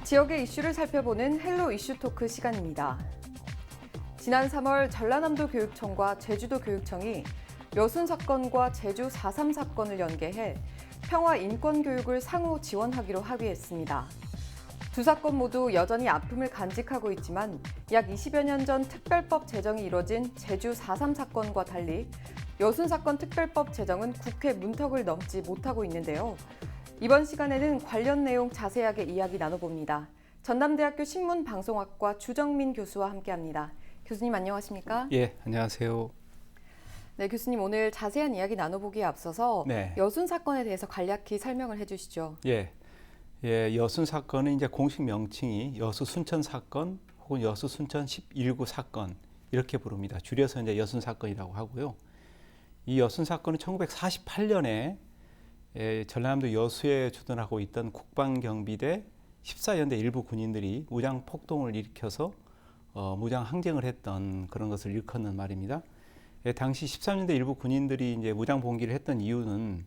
지역의 이슈를 살펴보는 헬로 이슈 토크 시간입니다. 지난 3월 전라남도 교육청과 제주도 교육청이 여순 사건과 제주 4.3 사건을 연계해 평화 인권 교육을 상호 지원하기로 합의했습니다. 두 사건 모두 여전히 아픔을 간직하고 있지만 약 20여 년 전 특별법 제정이 이뤄진 제주 4.3 사건과 달리 여순 사건 특별법 제정은 국회 문턱을 넘지 못하고 있는데요. 이번 시간에는 관련 내용 자세하게 이야기 나눠봅니다. 전남대학교 신문방송학과 주정민 교수와 함께합니다. 교수님 안녕하십니까? 예, 안녕하세요. 네, 교수님 오늘 자세한 이야기 나눠보기에 앞서서 여순 사건에 대해서 간략히 설명을 해주시죠. 예, 여순 사건은 이제 공식 명칭이 여수 순천 사건 혹은 여수 순천 11구 사건 이렇게 부릅니다. 줄여서 이제 여순 사건이라고 하고요. 이 여순 사건은 1948년에 전라남도 여수에 주둔하고 있던 국방경비대 14연대 일부 군인들이 무장 폭동을 일으켜서 무장 항쟁을 했던 그런 것을 일컫는 말입니다. 당시 13년대 일부 군인들이 이제 무장 봉기를 했던 이유는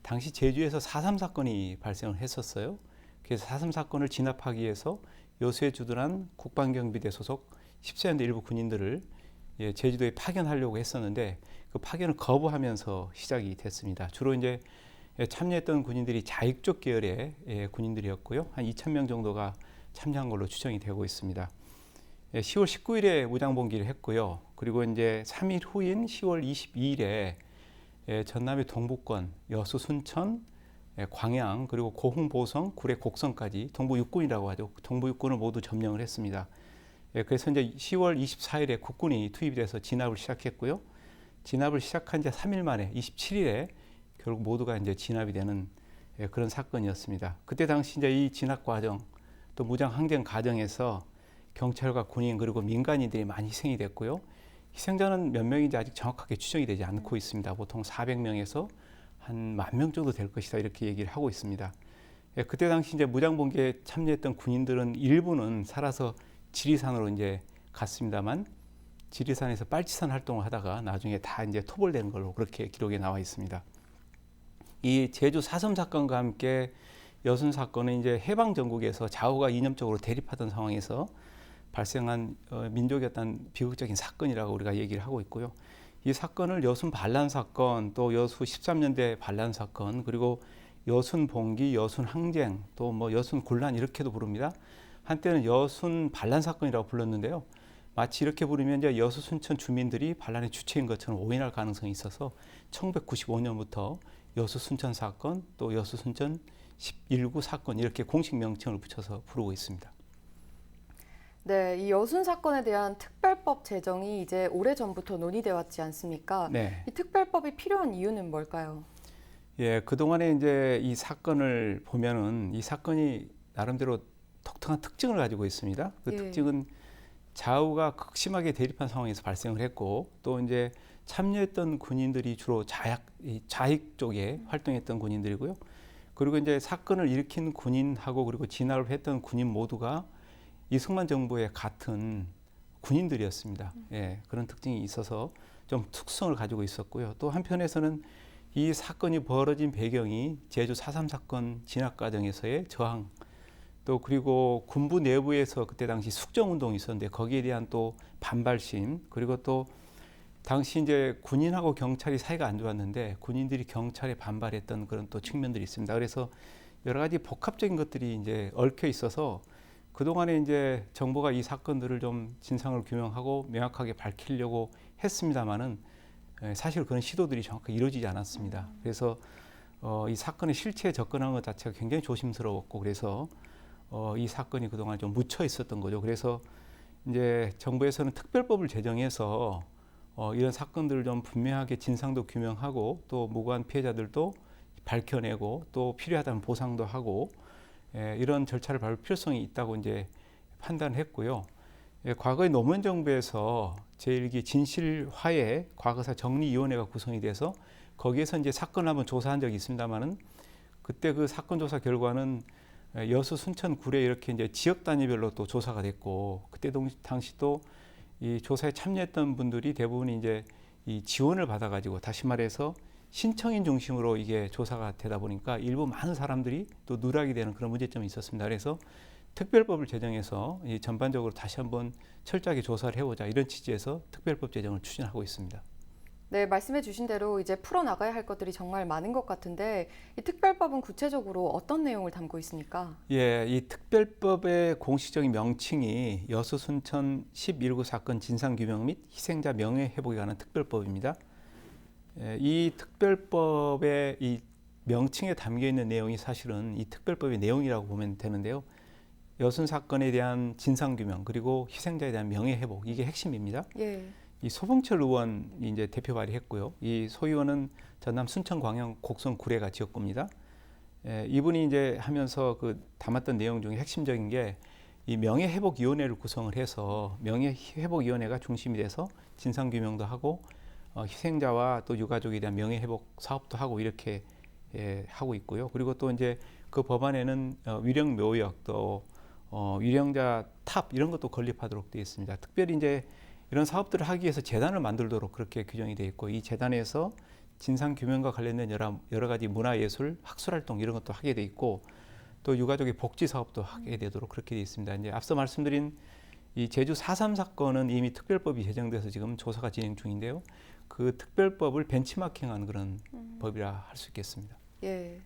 당시 제주에서 4.3 사건이 발생을 했었어요. 그래서 4.3 사건을 진압하기 위해서 여수에 주둔한 국방경비대 소속 14연대 일부 군인들을 제주도에 파견하려고 했었는데 그 파견을 거부하면서 시작이 됐습니다. 주로 이제 참여했던 군인들이 자익족 계열의 군인들이었고요. 한 2,000명 정도가 참여한 걸로 추정이 되고 있습니다. 10월 19일에 무장봉기를 했고요. 그리고 이제 3일 후인 10월 22일에 전남의 동부권, 여수, 순천, 광양, 그리고 고흥, 보성, 구례, 곡성까지 동부육군이라고 하죠. 동부육군을 모두 점령을 했습니다. 그래서 이제 10월 24일에 국군이 투입이 돼서 진압을 시작했고요. 진압을 시작한 지 3일 만에 27일에 결국 모두가 이제 진압이 되는 그런 사건이었습니다. 그때 당시 이제 이 진압 과정, 또 무장 항쟁 과정에서 경찰과 군인 그리고 민간인들이 많이 희생이 됐고요. 희생자는 몇 명인지 아직 정확하게 추정이 되지 않고 있습니다. 보통 400명에서 한 10,000명 정도 될 것이다 이렇게 얘기를 하고 있습니다. 그때 당시 이제 무장봉기에 참여했던 군인들은 일부는 살아서 지리산으로 이제 갔습니다만 지리산에서 빨치산 활동을 하다가 나중에 다 이제 토벌된 걸로 그렇게 기록에 나와 있습니다. 이 제주 4.3 사건과 함께 여순 사건은 이제 해방 전국에서 좌우가 이념적으로 대립하던 상황에서 발생한 민족의 어떤 비극적인 사건이라고 우리가 얘기를 하고 있고요. 이 사건을 여순 반란 사건, 또 여수 13년대 반란 사건, 그리고 여순 봉기, 여순 항쟁, 또 뭐 여순 곤란 이렇게도 부릅니다. 한때는 여순 반란 사건이라고 불렀는데요. 마치 이렇게 부르면 이제 여수 순천 주민들이 반란의 주체인 것처럼 오인할 가능성이 있어서 1995년부터 여수 순천 사건, 또 여수 순천 11구 사건 이렇게 공식 명칭을 붙여서 부르고 있습니다. 네, 이 여순 사건에 대한 특별법 제정이 이제 오래전부터 논의돼 왔지 않습니까? 네. 이 특별법이 필요한 이유는 뭘까요? 예, 그동안에 이제 이 사건을 보면은 이 사건이 나름대로 독특한 특징을 가지고 있습니다. 그 특징은 좌우가 극심하게 대립한 상황에서 발생을 했고 또 이제 참여했던 군인들이 주로 좌익 쪽에 활동했던 군인들이고요. 그리고 이제 사건을 일으킨 군인하고 그리고 진압을 했던 군인 모두가 이승만 정부의 같은 군인들이었습니다. 예, 그런 특징이 있어서 좀 특성을 가지고 있었고요. 또 한편에서는 이 사건이 벌어진 배경이 제주 4.3 사건 진압 과정에서의 저항, 또 그리고 군부 내부에서 그때 당시 숙정운동이 있었는데 거기에 대한 또 반발심, 그리고 또 당시 이제 군인하고 경찰이 사이가 안 좋았는데 군인들이 경찰에 반발했던 그런 또 측면들이 있습니다. 그래서 여러 가지 복합적인 것들이 이제 얽혀 있어서 그동안에 이제 정부가 이 사건들을 좀 진상을 규명하고 명확하게 밝히려고 했습니다만은 사실 그런 시도들이 정확하게 이루어지지 않았습니다. 그래서 이 사건의 실체에 접근하는 것 자체가 굉장히 조심스러웠고 그래서 이 사건이 그동안 좀 묻혀 있었던 거죠. 그래서 이제 정부에서는 특별법을 제정해서 이런 사건들을 좀 분명하게 진상도 규명하고 또 무고한 피해자들도 밝혀내고 또 필요하다면 보상도 하고 이런 절차를 밟을 필요성이 있다고 이제 판단했고요. 과거에 노무현 정부에서 제1기 진실화해 과거사 정리위원회가 구성이 돼서 거기에서 이제 사건을 한번 조사한 적이 있습니다만은 그때 그 사건 조사 결과는 여수, 순천, 구례 이렇게 이제 지역 단위별로 또 조사가 됐고 그때 당시 또 이 조사에 참여했던 분들이 대부분 이제 이 지원을 받아가지고 다시 말해서 신청인 중심으로 이게 조사가 되다 보니까 일부 많은 사람들이 또 누락이 되는 그런 문제점이 있었습니다. 그래서 특별법을 제정해서 이 전반적으로 다시 한번 철저하게 조사를 해보자 이런 취지에서 특별법 제정을 추진하고 있습니다. 네, 말씀해 주신 대로 이제 풀어나가야 할 것들이 정말 많은 것 같은데 이 특별법은 구체적으로 어떤 내용을 담고 있습니까? 예, 이 특별법의 공식적인 명칭이 여수 순천 11구 사건 진상규명 및 희생자 명예회복에 관한 특별법입니다. 예, 이 특별법의 이 명칭에 담겨 있는 내용이 사실은 이 특별법의 내용이라고 보면 되는데요. 여순 사건에 대한 진상규명 그리고 희생자에 대한 명예회복 이게 핵심입니다. 예. 이 소봉철 의원이 이제 대표 발의했고요. 이 소 의원은 전남 순천광양 곡성 구례가 지역구입니다. 이분이 이제 하면서 그 담았던 내용 중에 핵심적인 게 이 명예회복위원회를 구성을 해서 명예회복위원회가 중심이 돼서 진상규명도 하고 희생자와 또 유가족에 대한 명예회복 사업도 하고 이렇게 하고 있고요. 그리고 또 이제 그 법안에는 위령 묘역 또 위령자 탑 이런 것도 건립하도록 되어 있습니다. 특별히 이제 이런 사업들을 하기 위해서 재단을 만들도록 그렇게 규정이 되어 있고 이 재단에서 진상규명과 관련된 여러 가지 문화예술, 학술활동 이런 것도 하게 되어 있고 또 유가족의 복지 사업도 하게 되도록 그렇게 되어 있습니다. 이제 앞서 말씀드린 이 제주 4.3 사건은 이미 특별법이 제정돼서 지금 조사가 진행 중인데요. 그 특별법을 벤치마킹한 그런 법이라 할 수 있겠습니다. 예.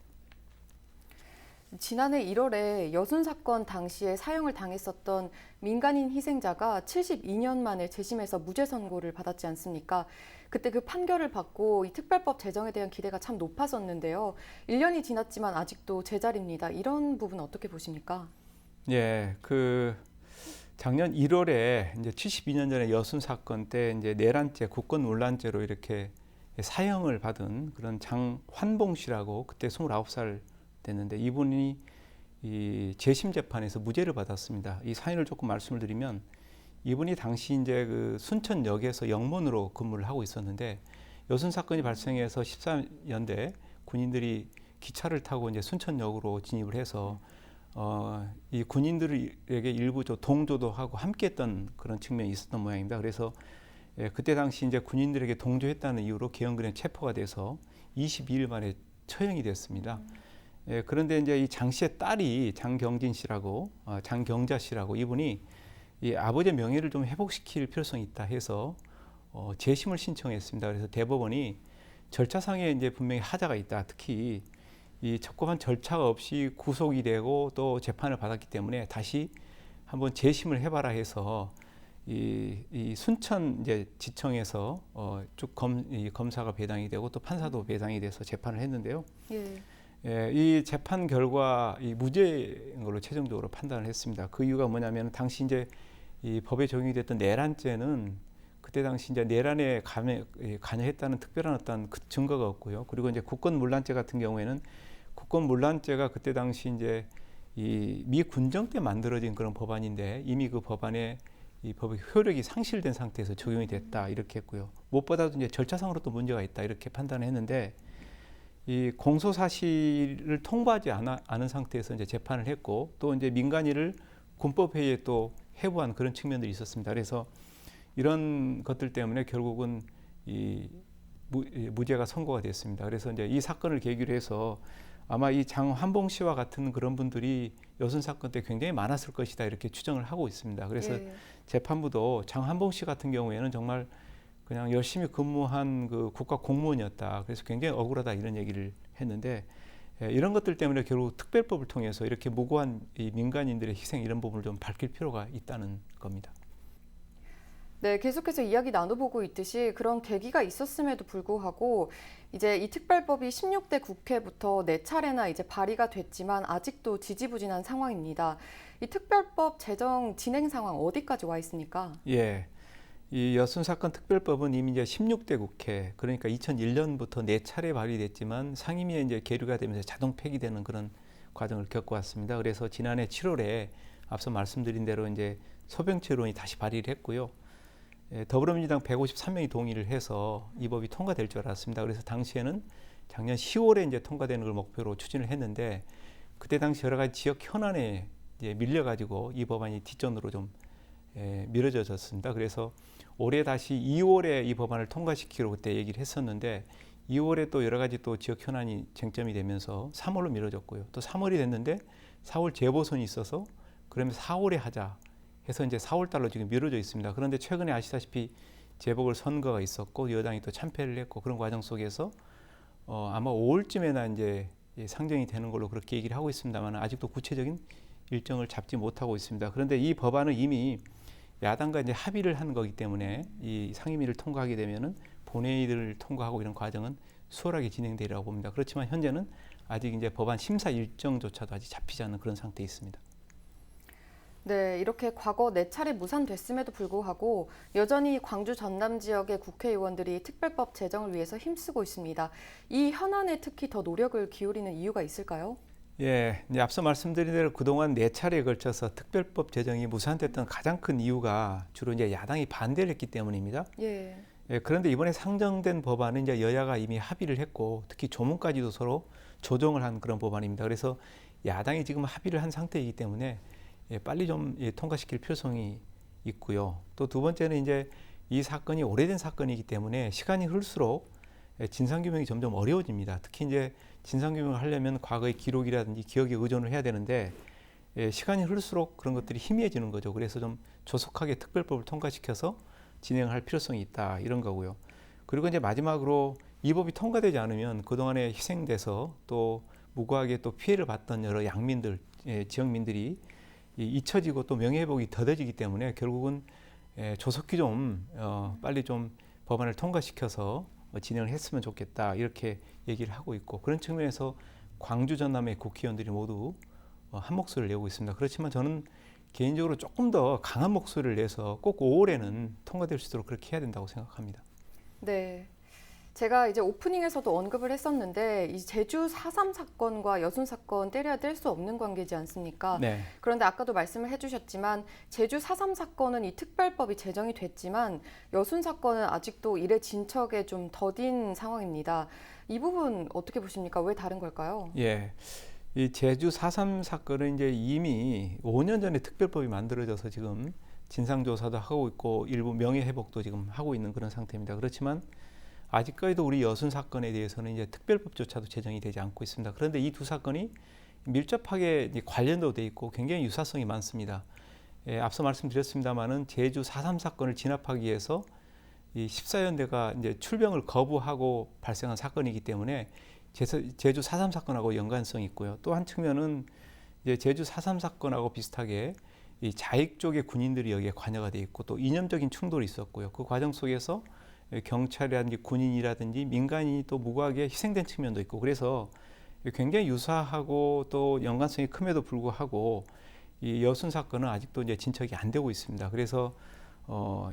지난해 1월에 여순 사건 당시에 사형을 당했었던 민간인 희생자가 72년 만에 재심해서 무죄 선고를 받았지 않습니까? 그때 그 판결을 받고 이 특별법 제정에 대한 기대가 참 높았었는데요. 1년이 지났지만 아직도 제자리입니다. 이런 부분 어떻게 보십니까? 예, 그 작년 1월에 이제 72년 전에 여순 사건 때 이제 내란죄, 국권문란죄로 이렇게 사형을 받은 그런 장환봉 씨라고 그때 29살 됐는데 이분이 이 재심 재판에서 무죄를 받았습니다. 이 사연을 조금 말씀을 드리면 이분이 당시 이제 그 순천역에서 영문으로 근무를 하고 있었는데 여순 사건이 발생해서 14년대 군인들이 기차를 타고 이제 순천역으로 진입을 해서 이 군인들에게 일부 동조도 하고 함께했던 그런 측면이 있었던 모양입니다. 그래서 그때 당시 이제 군인들에게 동조했다는 이유로 계엄군에 체포가 돼서 22일 만에 처형이 됐습니다. 그런데 이제 이 장 씨의 딸이 장경진 씨라고 장경자 씨라고 이분이 이 아버지의 명예를 좀 회복시킬 필요성이 있다 해서 재심을 신청했습니다. 그래서 대법원이 절차상에 이제 분명히 하자가 있다. 특히 이 적법한 절차가 없이 구속이 되고 또 재판을 받았기 때문에 다시 한번 재심을 해봐라 해서 이 순천 이제 지청에서 쭉 검사가 배당이 되고 또 판사도 배당이 돼서 재판을 했는데요. 예. 이 재판 결과 이 무죄인 걸로 최종적으로 판단을 했습니다. 그 이유가 뭐냐면 당시 이제 이 법에 적용이 됐던 내란죄는 그때 당시 이제 내란에 관여했다는 특별한 어떤 그 증거가 없고요. 그리고 이제 국권문란죄 같은 경우에는 국권문란죄가 그때 당시 이제 이 미 군정 때 만들어진 그런 법안인데 이미 그 법안에 이 법의 효력이 상실된 상태에서 적용이 됐다 이렇게 했고요. 무엇보다도 이제 절차상으로 또 문제가 있다 이렇게 판단을 했는데. 이 공소 사실을 통보하지 않은 상태에서 이제 재판을 했고 또 이제 민간인을 군법 회의에 또 회부한 그런 측면들이 있었습니다. 그래서 이런 것들 때문에 결국은 이 무죄가 선고가 됐습니다. 그래서 이제 이 사건을 계기로 해서 아마 이 장환봉 씨와 같은 그런 분들이 여순 사건 때 굉장히 많았을 것이다 이렇게 추정을 하고 있습니다. 그래서 재판부도 장환봉 씨 같은 경우에는 정말 그냥 열심히 근무한 그 국가 공무원이었다. 그래서 굉장히 억울하다 이런 얘기를 했는데 이런 것들 때문에 결국 특별법을 통해서 이렇게 무고한 이 민간인들의 희생 이런 부분을 좀 밝힐 필요가 있다는 겁니다. 네, 계속해서 이야기 나눠보고 있듯이 그런 계기가 있었음에도 불구하고 이제 이 특별법이 16대 국회부터 4차례나 이제 발의가 됐지만 아직도 지지부진한 상황입니다. 이 특별법 제정 진행 상황 어디까지 와 있습니까? 예. 이 여순 사건 특별법은 이미 이제 16대 국회 그러니까 2001년부터 4차례 발의됐지만 상임위에 이제 계류가 되면서 자동 폐기되는 그런 과정을 겪어왔습니다. 그래서 지난해 7월에 앞서 말씀드린 대로 이제 소병체론이 다시 발의를 했고요. 더불어민주당 153명이 동의를 해서 이 법이 통과될 줄 알았습니다. 그래서 당시에는 작년 10월에 이제 통과되는 걸 목표로 추진을 했는데 그때 당시 여러 가지 지역 현안에 이제 밀려가지고 이 법안이 뒷전으로 좀 미뤄졌습니다. 그래서 올해 다시 2월에 이 법안을 통과시키기로 그때 얘기를 했었는데 2월에 또 여러 가지 또 지역 현안이 쟁점이 되면서 3월로 미뤄졌고요. 또 3월이 됐는데 4월 재보선이 있어서 그러면 4월에 하자 해서 이제 4월 달로 지금 미뤄져 있습니다. 그런데 최근에 아시다시피 재보궐 선거가 있었고 여당이 또 참패를 했고 그런 과정 속에서 아마 5월쯤에나 이제 상정이 되는 걸로 그렇게 얘기를 하고 있습니다만 아직도 구체적인 일정을 잡지 못하고 있습니다. 그런데 이 법안은 이미 야당과 이제 합의를 한 거기 때문에 이 상임위를 통과하게 되면은 본회의를 통과하고 이런 과정은 수월하게 진행되리라고 봅니다. 그렇지만 현재는 아직 이제 법안 심사 일정조차도 아직 잡히지 않는 그런 상태에 있습니다. 네, 이렇게 과거 4차례 무산됐음에도 불구하고 여전히 광주 전남 지역의 국회의원들이 특별법 제정을 위해서 힘쓰고 있습니다. 이 현안에 특히 더 노력을 기울이는 이유가 있을까요? 예, 이제 앞서 말씀드린 대로 그동안 4차례에 걸쳐서 특별법 제정이 무산됐던 가장 큰 이유가 주로 이제 야당이 반대를 했기 때문입니다. 예. 예, 그런데 이번에 상정된 법안은 이제 여야가 이미 합의를 했고 특히 조문까지도 서로 조정을 한 그런 법안입니다. 그래서 야당이 지금 합의를 한 상태이기 때문에 빨리 좀 통과시킬 필요성이 있고요. 또 두 번째는 이제 이 사건이 오래된 사건이기 때문에 시간이 흐를수록 진상규명이 점점 어려워집니다. 특히 이제 진상규명을 하려면 과거의 기록이라든지 기억에 의존을 해야 되는데 시간이 흐를수록 그런 것들이 희미해지는 거죠. 그래서 좀 조속하게 특별법을 통과시켜서 진행할 필요성이 있다 이런 거고요. 그리고 이제 마지막으로 이 법이 통과되지 않으면 그동안에 희생돼서 또 무고하게 또 피해를 봤던 여러 양민들, 지역민들이 잊혀지고 또 명예회복이 더뎌지기 때문에 결국은 조속히 좀 빨리 좀 법안을 통과시켜서 진행을 했으면 좋겠다 이렇게 얘기를 하고 있고 그런 측면에서 광주 전남의 국회의원들이 모두 한 목소리를 내고 있습니다. 그렇지만 저는 개인적으로 조금 더 강한 목소리를 내서 꼭 5월에는 통과될 수 있도록 그렇게 해야 된다고 생각합니다. 네. 제가 이제 오프닝에서도 언급을 했었는데 이 제주 4.3 사건과 여순 사건 때려야 뗄 수 없는 관계지 않습니까? 네. 그런데 아까도 말씀을 해주셨지만 제주 4.3 사건은 이 특별법이 제정이 됐지만 여순 사건은 아직도 일의 진척에 좀 더딘 상황입니다. 이 부분 어떻게 보십니까? 왜 다른 걸까요? 예. 이 제주 4.3 사건은 이제 이미 5년 전에 특별법이 만들어져서 지금 진상조사도 하고 있고 일부 명예회복도 지금 하고 있는 그런 상태입니다. 그렇지만 아직까지도 우리 여순 사건에 대해서는 이제 특별법조차도 제정이 되지 않고 있습니다. 그런데 이 두 사건이 밀접하게 관련도 돼 있고 굉장히 유사성이 많습니다. 앞서 말씀드렸습니다마는 제주 4.3 사건을 진압하기 위해서 이 14연대가 이제 출병을 거부하고 발생한 사건이기 때문에 제주 4.3 사건하고 연관성이 있고요. 또 한 측면은 이제 제주 4.3 사건하고 비슷하게 이 자익 쪽의 군인들이 여기에 관여가 돼 있고 또 이념적인 충돌이 있었고요. 그 과정 속에서 경찰이라든지 군인이라든지 민간인이 또 무고하게 희생된 측면도 있고 그래서 굉장히 유사하고 또 연관성이 큼에도 불구하고 이 여순 사건은 아직도 이제 진척이 안 되고 있습니다. 그래서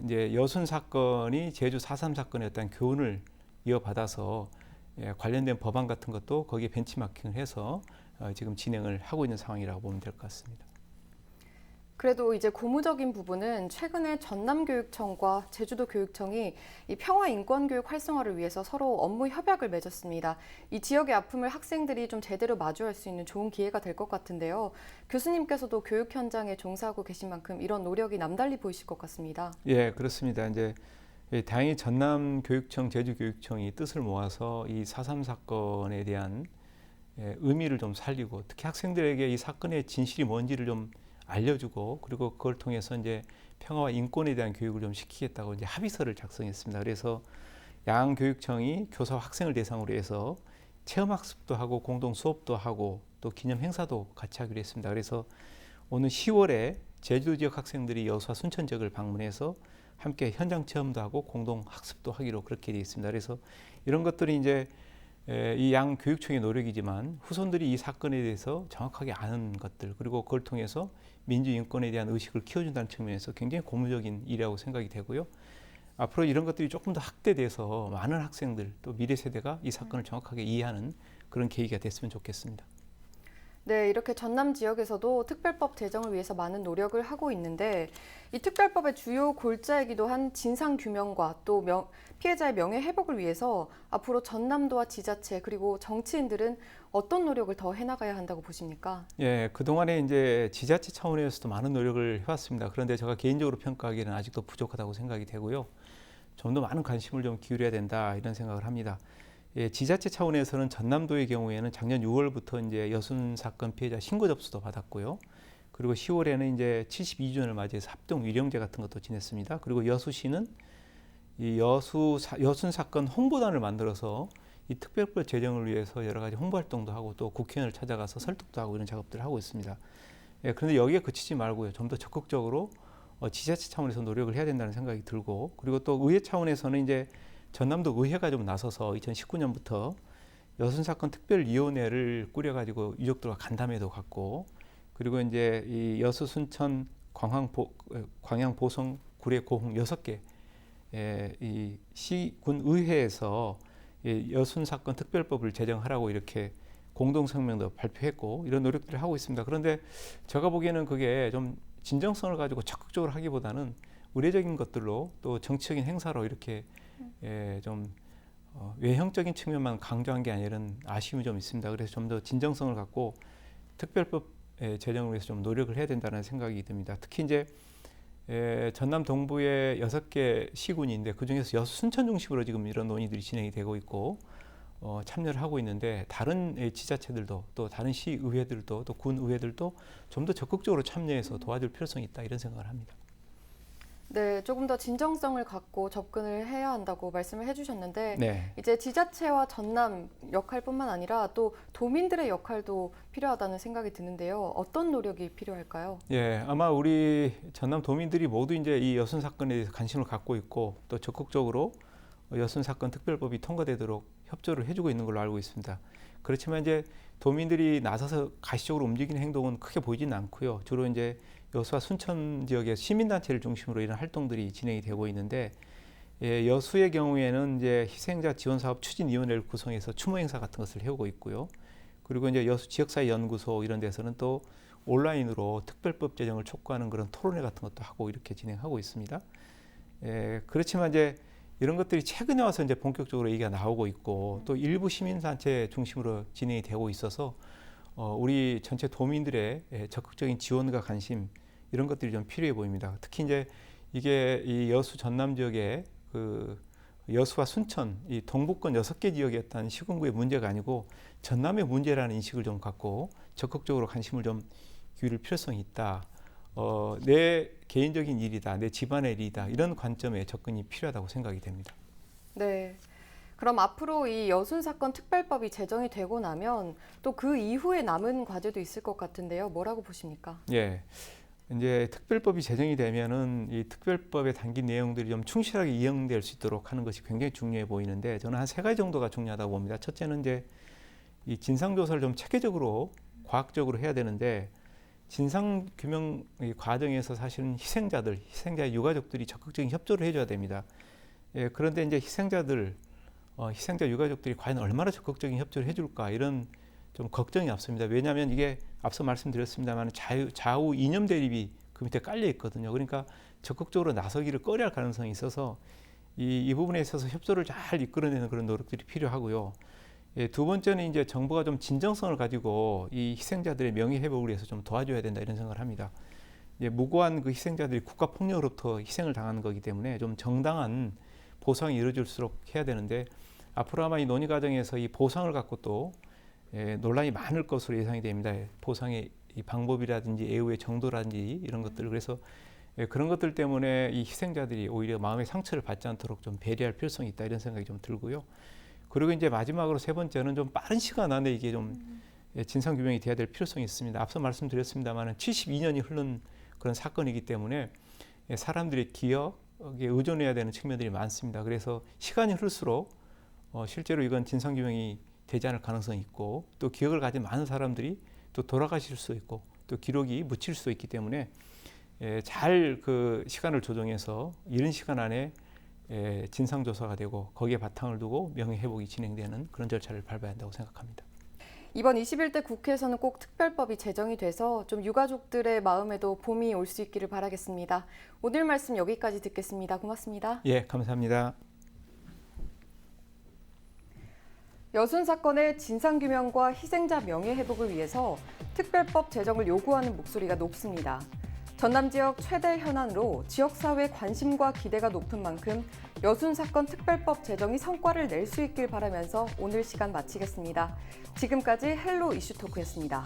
이제 여순 사건이 제주 4.3 사건의 어떤 교훈을 이어받아서 관련된 법안 같은 것도 거기에 벤치마킹을 해서 지금 진행을 하고 있는 상황이라고 보면 될 것 같습니다. 그래도 이제 고무적인 부분은 최근에 전남교육청과 제주도교육청이 이 평화인권교육 활성화를 위해서 서로 업무 협약을 맺었습니다. 이 지역의 아픔을 학생들이 좀 제대로 마주할 수 있는 좋은 기회가 될 것 같은데요. 교수님께서도 교육 현장에 종사하고 계신 만큼 이런 노력이 남달리 보이실 것 같습니다. 예, 그렇습니다. 이제 다행히 전남교육청, 제주교육청이 뜻을 모아서 이 4.3 사건에 대한 의미를 좀 살리고 특히 학생들에게 이 사건의 진실이 뭔지를 좀 알려주고 그리고 그걸 통해서 이제 평화와 인권에 대한 교육을 좀 시키겠다고 이제 합의서를 작성했습니다. 그래서 양 교육청이 교사와 학생을 대상으로 해서 체험 학습도 하고 공동 수업도 하고 또 기념 행사도 같이 하기로 했습니다. 그래서 오는 10월에 제주도 지역 학생들이 여수와 순천 지역을 방문해서 함께 현장 체험도 하고 공동 학습도 하기로 그렇게 되어 있습니다. 그래서 이런 것들이 이제 이 양 교육청의 노력이지만 후손들이 이 사건에 대해서 정확하게 아는 것들 그리고 그걸 통해서 민주인권에 대한 의식을 키워준다는 측면에서 굉장히 고무적인 일이라고 생각이 되고요. 앞으로 이런 것들이 조금 더 확대돼서 많은 학생들 또 미래 세대가 이 사건을 정확하게 이해하는 그런 계기가 됐으면 좋겠습니다. 네, 이렇게 전남 지역에서도 특별법 제정을 위해서 많은 노력을 하고 있는데 이 특별법의 주요 골자이기도 한 진상규명과 또 피해자의 명예회복을 위해서 앞으로 전남도와 지자체 그리고 정치인들은 어떤 노력을 더 해나가야 한다고 보십니까? 예, 그동안에 이제 지자체 차원에서도 많은 노력을 해왔습니다. 그런데 제가 개인적으로 평가하기에는 아직도 부족하다고 생각이 되고요. 좀 더 많은 관심을 좀 기울여야 된다 이런 생각을 합니다. 지자체 차원에서는 전남도의 경우에는 작년 6월부터 이제 여순 사건 피해자 신고 접수도 받았고요. 그리고 10월에는 이제 72주년을 맞이해서 합동 위령제 같은 것도 지냈습니다. 그리고 여수시는 이 여순 사건 홍보단을 만들어서 이 특별법 제정을 위해서 여러 가지 홍보 활동도 하고 또 국회의원을 찾아가서 설득도 하고 이런 작업들을 하고 있습니다. 그런데 여기에 그치지 말고요. 좀 더 적극적으로 지자체 차원에서 노력을 해야 된다는 생각이 들고, 그리고 또 의회 차원에서는 이제 전남도 의회가 좀 나서서 2019년부터 여순 사건 특별위원회를 꾸려가지고 유족들과 간담회도 갖고, 그리고 이제 이 여수, 순천, 광양, 보성, 구례, 고흥 6개 이 시군 의회에서 여순 사건 특별법을 제정하라고 이렇게 공동 성명도 발표했고 이런 노력들을 하고 있습니다. 그런데 제가 보기에는 그게 좀 진정성을 가지고 적극적으로 하기보다는 의례적인 것들로 또 정치적인 행사로 이렇게 좀 외형적인 측면만 강조한 게 아니라 아쉬움이 좀 있습니다. 그래서 좀 더 진정성을 갖고 특별법 제정을 위해서 좀 노력을 해야 된다는 생각이 듭니다. 특히 이제 전남 동부의 6개 시군인데 그중에서 여수 순천 중심으로 지금 이런 논의들이 진행이 되고 있고 참여를 하고 있는데, 다른 지자체들도 또 다른 시의회들도 또 군의회들도 좀 더 적극적으로 참여해서 도와줄 필요성이 있다 이런 생각을 합니다. 네, 조금 더 진정성을 갖고 접근을 해야 한다고 말씀을 해주셨는데 네. 이제 지자체와 전남 역할뿐만 아니라 또 도민들의 역할도 필요하다는 생각이 드는데요. 어떤 노력이 필요할까요? 예, 아마 우리 전남 도민들이 모두 이제 이 여순 사건에 대해서 관심을 갖고 있고 또 적극적으로 여순 사건 특별법이 통과되도록 협조를 해주고 있는 걸로 알고 있습니다. 그렇지만 이제 도민들이 나서서 가시적으로 움직이는 행동은 크게 보이지는 않고요. 주로 이제 여수와 순천 지역의 시민단체를 중심으로 이런 활동들이 진행이 되고 있는데, 여수의 경우에는 이제 희생자 지원사업 추진위원회를 구성해서 추모 행사 같은 것을 해오고 있고요. 그리고 이제 여수 지역사회 연구소 이런 데서는 또 온라인으로 특별법 제정을 촉구하는 그런 토론회 같은 것도 하고 이렇게 진행하고 있습니다. 그렇지만 이제 이런 것들이 최근에 와서 이제 본격적으로 얘기가 나오고 있고 또 일부 시민단체 중심으로 진행이 되고 있어서 우리 전체 도민들의 적극적인 지원과 관심 이런 것들이 좀 필요해 보입니다. 특히 이제 이게 이 여수 전남 지역의 그 여수와 순천 이 동부권 6개 지역이었던 시군구의 문제가 아니고 전남의 문제라는 인식을 좀 갖고 적극적으로 관심을 좀 기울일 필요성이 있다. 내 개인적인 일이다, 내 집안의 일이다 이런 관점에 접근이 필요하다고 생각이 됩니다. 네. 그럼 앞으로 이 여순 사건 특별법이 제정이 되고 나면 또 그 이후에 남은 과제도 있을 것 같은데요. 뭐라고 보십니까? 예. 이제 특별법이 제정이 되면은 이 특별법에 담긴 내용들이 좀 충실하게 이행될 수 있도록 하는 것이 굉장히 중요해 보이는데, 저는 한 3가지 정도가 중요하다고 봅니다. 첫째는 이제 이 진상조사를 좀 체계적으로 과학적으로 해야 되는데, 진상규명 과정에서 사실은 희생자의 유가족들이 적극적인 협조를 해줘야 됩니다. 그런데 이제 희생자 유가족들이 과연 얼마나 적극적인 협조를 해줄까 이런 좀 걱정이 앞섭니다. 왜냐하면 이게 앞서 말씀드렸습니다만 좌우 이념 대립이 그 밑에 깔려 있거든요. 그러니까 적극적으로 나서기를 꺼려할 가능성이 있어서 이 부분에 있어서 협조를 잘 이끌어내는 그런 노력들이 필요하고요. 두 번째는 이제 정부가 좀 진정성을 가지고 이 희생자들의 명예 회복을 위해서 좀 도와줘야 된다 이런 생각을 합니다. 무고한 그 희생자들이 국가 폭력으로부터 희생을 당하는 거기 때문에 좀 정당한 보상이 이루어질수록 해야 되는데, 앞으로 아마 이 논의 과정에서 이 보상을 갖고 또 논란이 많을 것으로 예상이 됩니다. 보상의 이 방법이라든지 애우의 정도라든지 이런 것들, 그래서 그런 것들 때문에 이 희생자들이 오히려 마음의 상처를 받지 않도록 좀 배려할 필요성이 있다 이런 생각이 좀 들고요. 그리고 이제 마지막으로 3번째는 좀 빠른 시간 안에 이게 좀 진상 규명이 돼야 될 필요성이 있습니다. 앞서 말씀드렸습니다만 72년이 흐른 그런 사건이기 때문에 사람들의 기억에 의존해야 되는 측면들이 많습니다. 그래서 시간이 흐를수록 실제로 이건 진상 규명이 되지 않을 가능성이 있고, 또 기억을 가진 많은 사람들이 또 돌아가실 수 있고 또 기록이 묻힐 수 있기 때문에 잘 그 시간을 조정해서 이른 시간 안에 진상조사가 되고 거기에 바탕을 두고 명예회복이 진행되는 그런 절차를 밟아야 한다고 생각합니다. 이번 21대 국회에서는 꼭 특별법이 제정이 돼서 좀 유가족들의 마음에도 봄이 올 수 있기를 바라겠습니다. 오늘 말씀 여기까지 듣겠습니다. 고맙습니다. 예, 감사합니다. 여순 사건의 진상규명과 희생자 명예회복을 위해서 특별법 제정을 요구하는 목소리가 높습니다. 전남 지역 최대 현안으로 지역사회 관심과 기대가 높은 만큼 여순 사건 특별법 제정이 성과를 낼 수 있길 바라면서 오늘 시간 마치겠습니다. 지금까지 헬로 이슈토크였습니다.